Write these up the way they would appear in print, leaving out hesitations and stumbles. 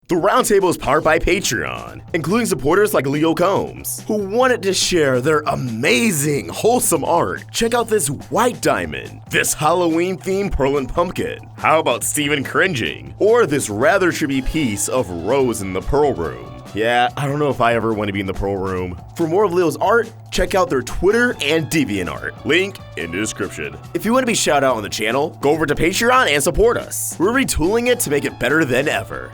The roundtable is powered by Patreon, including supporters like Leo Combs, who wanted to share their amazing, wholesome art. Check out this white diamond, this Halloween-themed Perlin pumpkin. How about Steven cringing? Or this rather trippy piece of Rose in the Pearl Room. Yeah, I don't know if I ever want to be in the Pearl Room. For more of Leo's art, check out their Twitter and DeviantArt. Link in the description. If you want to be shouted out on the channel, go over to Patreon and support us. We're retooling it to make it better than ever.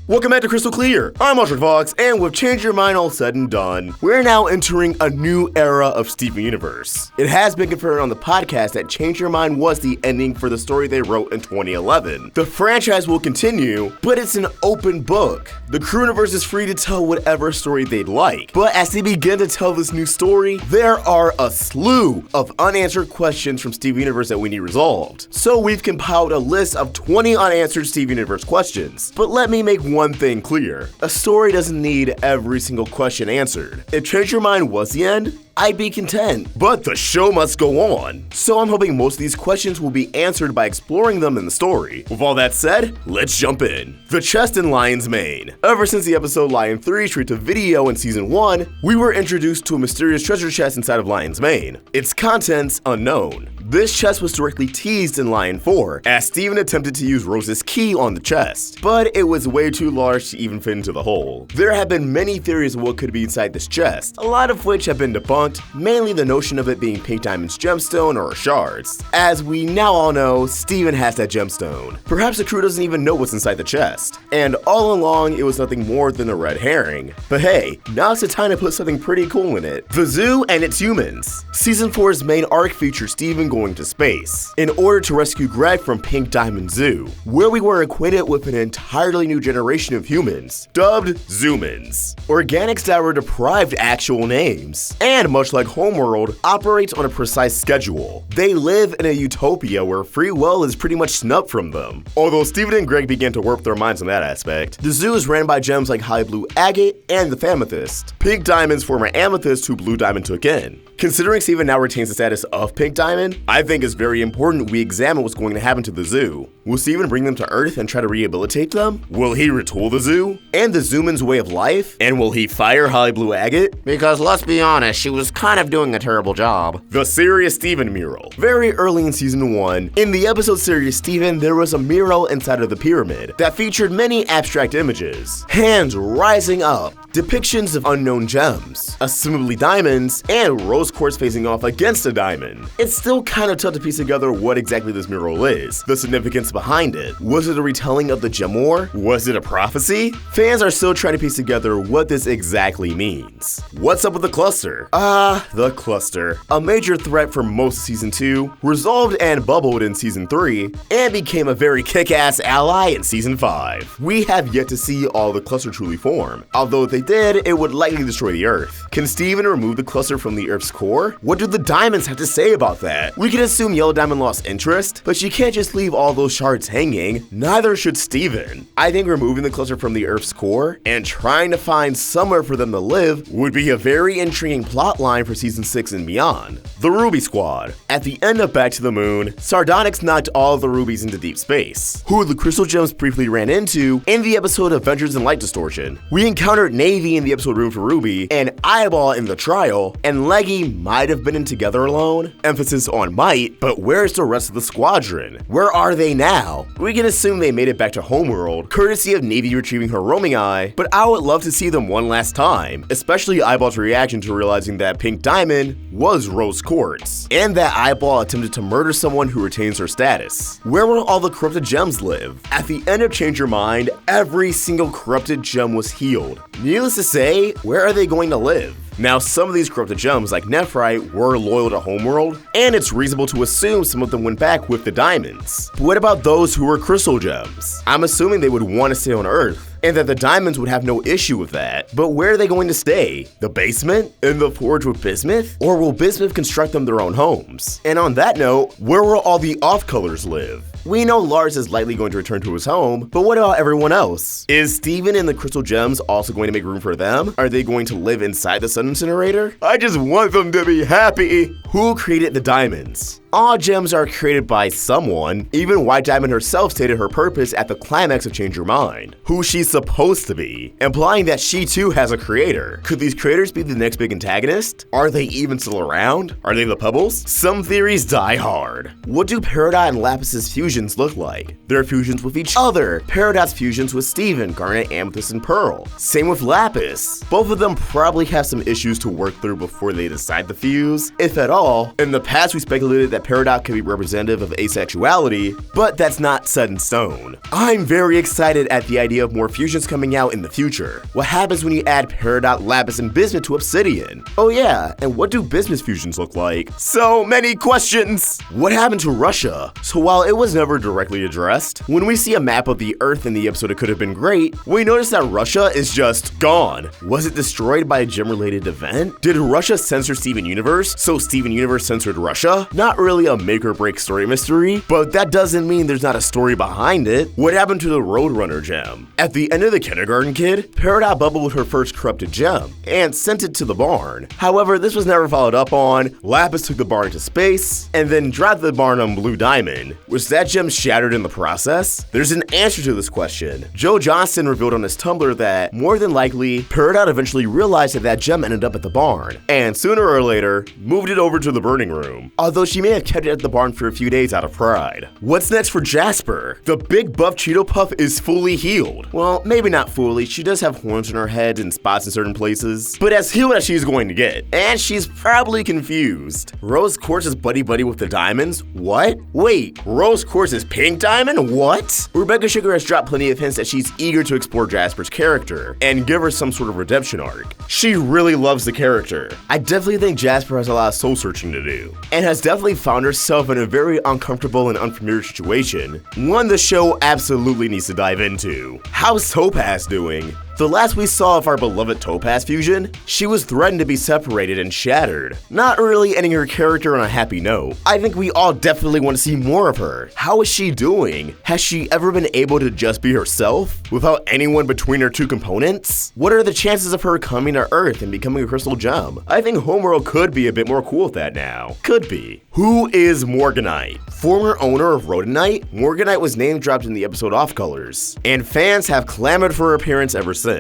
Welcome back to Crystal Clear. I'm Ultra Fox, and with Change Your Mind all said and done, we're now entering a new era of Steven Universe. It has been confirmed on the podcast that Change Your Mind was the ending for the story they wrote in 2011. The franchise will continue, but it's an open book. The crew universe is free to tell whatever story they'd like. But as they begin to tell this new story, there are a slew of unanswered questions from Steven Universe that we need resolved. So we've compiled a list of 20 unanswered Steven Universe questions. But let me make one thing clear. A story doesn't need every single question answered. If Change Your Mind was the end, I'd be content. But the show must go on. So I'm hoping most of these questions will be answered by exploring them in the story. With all that said, let's jump in. The chest in Lion's Mane. Ever since the episode Lion 3 straight to video in season 1, we were introduced to a mysterious treasure chest inside of Lion's Mane. Its contents unknown. This chest was directly teased in Lion 4, as Steven attempted to use Rose's key on the chest, but it was way too large to even fit into the hole. There have been many theories of what could be inside this chest, a lot of which have been debunked, mainly the notion of it being Pink Diamond's gemstone or shards. As we now all know, Steven has that gemstone. Perhaps the crew doesn't even know what's inside the chest, and all along it was nothing more than a red herring. But hey, now's the time to put something pretty cool in it. The zoo and its humans. Season 4's main arc features Steven going to space in order to rescue Greg from Pink Diamond Zoo, where we were acquainted with an entirely new generation of humans, dubbed Zoomans. Organics that were deprived actual names, and much like Homeworld, operates on a precise schedule. They live in a utopia where free will is pretty much snubbed from them. Although Steven and Greg began to warp their minds on that aspect, the zoo is ran by gems like High Blue Agate and the Famethyst, Pink Diamond's former amethyst who Blue Diamond took in. Considering Steven now retains the status of Pink Diamond, I think it's very important we examine what's going to happen to the zoo. Will Steven bring them to Earth and try to rehabilitate them? Will he retool the zoo? And the Zoomans' way of life? And will he fire High Blue Agate? Because let's be honest, she was kind of doing a terrible job. The Serious Steven mural. Very early in season 1, in the episode Serious Steven, there was a mural inside of the pyramid that featured many abstract images. Hands rising up, depictions of unknown gems, assumably diamonds, and rose quartz facing off against a diamond. It's still kind of tough to piece together what exactly this mural is, the significance behind it. Was it a retelling of the Gem War? Was it a prophecy? Fans are still trying to piece together what this exactly means. What's up with the cluster? The cluster. A major threat for most of season 2, resolved and bubbled in season 3, and became a very kick-ass ally in season 5. We have yet to see all the cluster truly form, although if they did, it would likely destroy the Earth. Can Steven remove the cluster from the Earth's core? What do the diamonds have to say about that? We can assume Yellow Diamond lost interest, but she can't just leave all those shards hanging. Neither should Steven. I think removing the cluster from the Earth's core and trying to find somewhere for them to live would be a very intriguing plot line for season 6 and beyond. The Ruby Squad. At the end of Back to the Moon, Sardonyx knocked all the rubies into deep space, who the crystal gems briefly ran into in the episode Adventures in Light Distortion. We encountered Navy in the episode Room for Ruby, and Eyeball in the trial, and Leggy might have been in Together Alone, emphasis on might, but where's the rest of the squadron? Where are they now? We can assume they made it back to Homeworld, courtesy of Navy retrieving her roaming eye, but I would love to see them one last time, especially Eyeball's reaction to realizing that Pink Diamond was rose quartz, and that Eyeball attempted to murder someone who retains her status. Where will all the corrupted gems live? At the end of Change Your Mind, every single corrupted gem was healed. Needless to say, where are they going to live? Now, some of these corrupted gems, like Nephrite, were loyal to Homeworld, and it's reasonable to assume some of them went back with the diamonds. But what about those who were crystal gems? I'm assuming they would want to stay on Earth, and that the diamonds would have no issue with that. But where are they going to stay? The basement? In the forge with Bismuth? Or will Bismuth construct them their own homes? And on that note, where will all the off-colors live? We know Lars is likely going to return to his home, but what about everyone else? Is Steven and the crystal gems also going to make room for them? Are they going to live inside the sun incinerator? I just want them to be happy. Who created the diamonds? All gems are created by someone. Even White Diamond herself stated her purpose at the climax of Change Your Mind, who she's supposed to be, implying that she too has a creator. Could these creators be the next big antagonist? Are they even still around? Are they the Pebbles? Some theories die hard. What do Peridot and Lapis' fusions look like? Their fusions with each other. Peridot's fusions with Steven, Garnet, Amethyst, and Pearl. Same with Lapis. Both of them probably have some issues to work through before they decide to fuse, if at all. In the past, we speculated that Peridot could be representative of asexuality, but that's not set in stone. I'm very excited at the idea of more fusions coming out in the future. What happens when you add Peridot, Lapis, and Bismuth to Obsidian? Oh yeah, and what do Bismuth fusions look like? So many questions! What happened to Russia? So while it was never directly addressed, when we see a map of the Earth in the episode It Could Have Been Great, we notice that Russia is just gone. Was it destroyed by a gem-related event? Did Russia censor Steven Universe, so Steven Universe censored Russia? Not really a make or break story mystery, but that doesn't mean there's not a story behind it. What happened to the Roadrunner gem? At the end of the Kindergarten Kid, Peridot bubbled her first corrupted gem and sent it to the barn. However, this was never followed up on. Lapis took the barn into space and then dropped the barn on Blue Diamond. Was that gem shattered in the process? There's an answer to this question. Joe Johnston revealed on his Tumblr that more than likely, Peridot eventually realized that gem ended up at the barn and sooner or later moved it over to the burning room, although she may have kept it at the barn for a few days out of pride. What's next for Jasper? The big buff Cheeto Puff is fully healed. Well, maybe not fully. She does have horns in her head and spots in certain places, but as healed as she's going to get. And she's probably confused. Rose Quartz is buddy-buddy with the diamonds? What? Wait, Rose Quartz is Pink Diamond? What? Rebecca Sugar has dropped plenty of hints that she's eager to explore Jasper's character and give her some sort of redemption arc. She really loves the character. I definitely think Jasper has a lot of soul searching to do, and has definitely found herself in a very uncomfortable and unfamiliar situation, one the show absolutely needs to dive into. How's Topaz doing? The last we saw of our beloved Topaz fusion, she was threatened to be separated and shattered, not really ending her character on a happy note. I think we all definitely want to see more of her. How is she doing? Has she ever been able to just be herself, without anyone between her two components? What are the chances of her coming to Earth and becoming a crystal gem? I think Homeworld could be a bit more cool with that now. Could be. Who is Morganite? Former owner of Rhodonite, Morganite was name dropped in the episode Off Colors, and fans have clamored for her appearance ever since.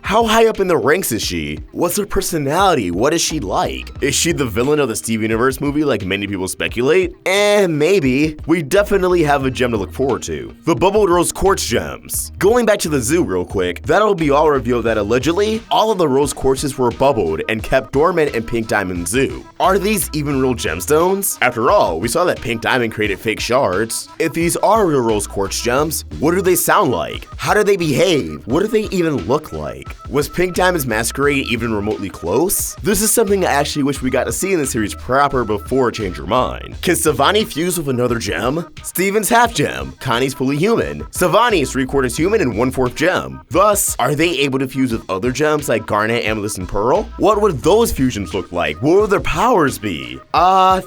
How high up in the ranks is she? What's her personality? What is she like? Is she the villain of the Steven Universe movie like many people speculate? Maybe. We definitely have a gem to look forward to. The Bubbled Rose Quartz gems. Going back to the zoo real quick, that'll be all revealed that allegedly, all of the rose quartzes were bubbled and kept dormant in Pink Diamond Zoo. Are these even real gemstones? After all, we saw that Pink Diamond created fake shards. If these are real rose quartz gems, what do they sound like? How do they behave? What do they even look like? Was Pink Diamond's masquerade even remotely close? This is something I actually wish we got to see in the series proper before Change Your Mind. Can Savani fuse with another gem? Steven's half gem. Connie's fully human. Savani is 3/4 human and 1/4 gem. Thus, are they able to fuse with other gems like Garnet, Amethyst, and Pearl? What would those fusions look like? What would their powers be?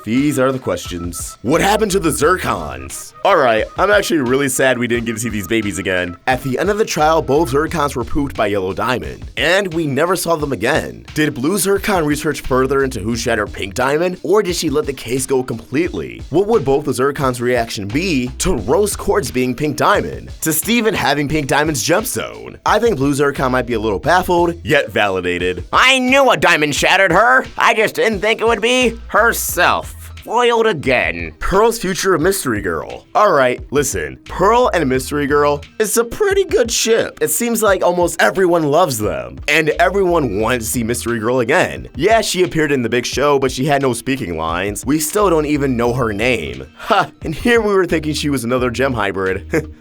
These are the questions. What happened to the Zircons? Alright, I'm actually really sad we didn't get to see these babies again. At the end of the trial, both Zircons were pooped by Yellow Diamond, and we never saw them again. Did Blue Zircon research further into who shattered Pink Diamond, or did she let the case go completely? What would both the Zircons' reaction be to Rose Quartz being Pink Diamond, to Steven having Pink Diamond's gemstone? I think Blue Zircon might be a little baffled, yet validated. I knew a diamond shattered her. I just didn't think it would be herself. Foiled again. Pearl's future of Mystery Girl. Alright, listen. Pearl and Mystery Girl is a pretty good ship. It seems like almost everyone loves them, and everyone wanted to see Mystery Girl again. Yeah, she appeared in the big show, but she had no speaking lines. We still don't even know her name. Ha! And here we were thinking she was another gem hybrid.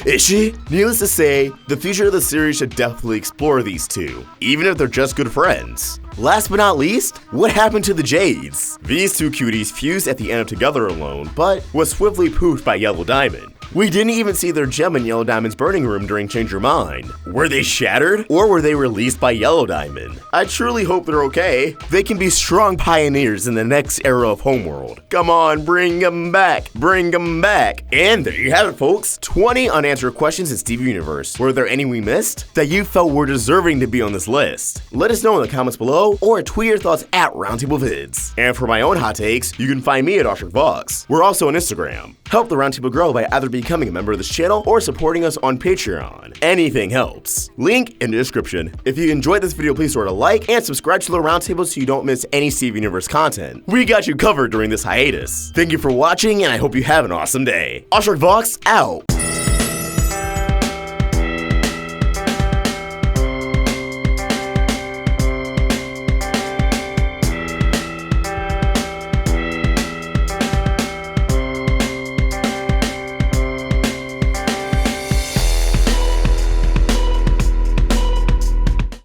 Is she? Needless to say, the future of the series should definitely explore these two, even if they're just good friends. Last but not least, what happened to the Jades? These two cuties fused at the end of Together Alone, but was swiftly poofed by Yellow Diamond. We didn't even see their gem in Yellow Diamond's burning room during Change Your Mind. Were they shattered, or were they released by Yellow Diamond? I truly hope they're okay. They can be strong pioneers in the next era of Homeworld. Come on, bring them back, bring them back. And there you have it, folks. 20 unanswered questions in Steven Universe. Were there any we missed that you felt were deserving to be on this list? Let us know in the comments below, or tweet your thoughts at Roundtable Vids. And for my own hot takes, you can find me at OshrickVox. We're also on Instagram. Help the Roundtable grow by either becoming a member of this channel or supporting us on Patreon. Anything helps. Link in the description. If you enjoyed this video, please sort of like and subscribe to the Roundtable so you don't miss any Steven Universe content. We got you covered during this hiatus. Thank you for watching, and I hope you have an awesome day. OshrickVox out.